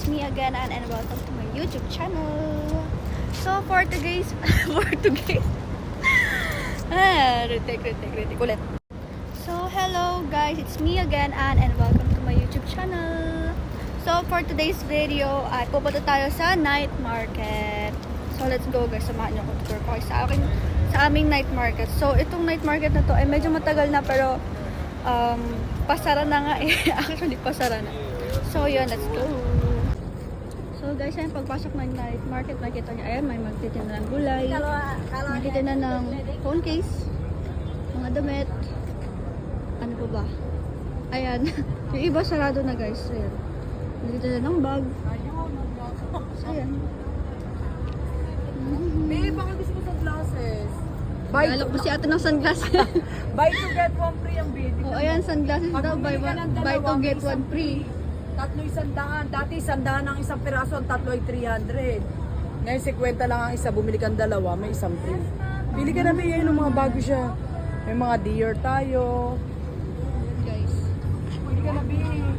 me again and welcome to my YouTube channel. So for today's retake ulit. So hello guys, it's me again and welcome to my YouTube channel. So for today's video ay pupunta tayo sa night market. So let's go guys, samahan niyo ako tour ko sa aming night market. So itong night market na to ay medyo matagal na pero pasara na nga eh. Actually pasara na. So yun, let's go. So guys, ayun, pagpasok ng night market, nakita niyo, ayan, may magtitinda ng gulay, magtitinda ng phone case, mga damit, ano pa ba? Ayan, yung iba sarado na guys, ayan. Magtitinda ng bag. So ayan. Babe, baka gusto ko sunglasses. Alok ba si ate ng sunglasses? Buy to get one free ang baby. Oh, ayan, sunglasses daw, buy to get one free. Tatlo 100. Dati 100 ang isang piraso, ang tatlo ay 300. Ngayon 50 lang ang isa, bumili kang dalawa, may isang free. Pili ka na ba yun, mga bago siya. May mga deer tayo. Ayan guys. Pili ka na ba yun.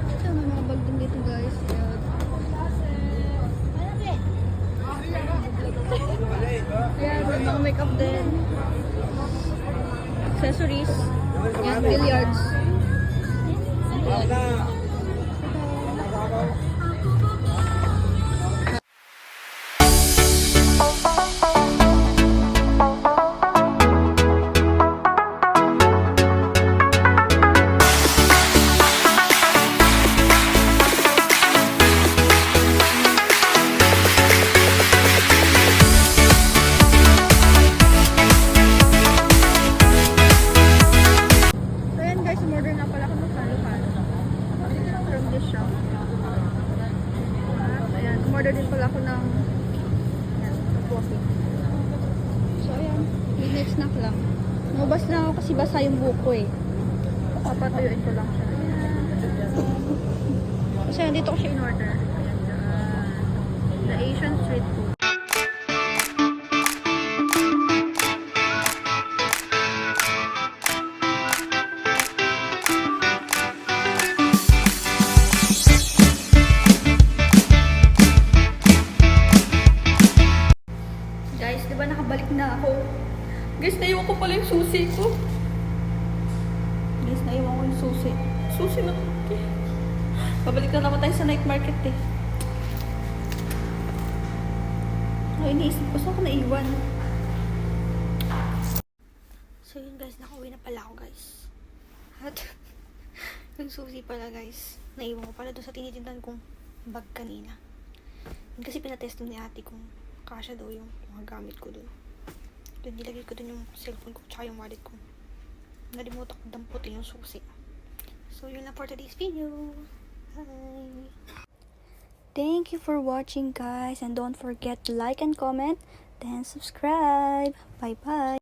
Ito, may mga bag din dito guys. Ayan, may mga makeup din. Accessories. Ayan, billiards. Order din pala ako ng coffee. So ayan, midnight snack lang. Nabas na ako kasi basa yung buhok ko eh. Papatuyuin ko lang siya. Kasi nandito ko siya in order. The Asian street food. Guys, di ba nakabalik na ako? Guys, naiwan ko pala yung susi ko. Guys, naiwan ko yung susi. Susi na ko. Okay. Pabalik na naman tayo sa night market eh. Ay, iniisip ko saan ko naiwan. So yun guys, nakauwi na pala ako guys. At yung susi pala guys, naiwan ko pala doon sa tinitindan kong bag kanina. Yun kasi pinatesting ni ate kung kasya daw yung mga gamit ko dun. Doon nilagay ko dun yung cellphone ko tsaka yung wallet ko. Nalimutan ko damputin yung susi. So yun lang for today's video. Bye! Thank you for watching guys, and don't forget to like and comment, then subscribe. Bye bye!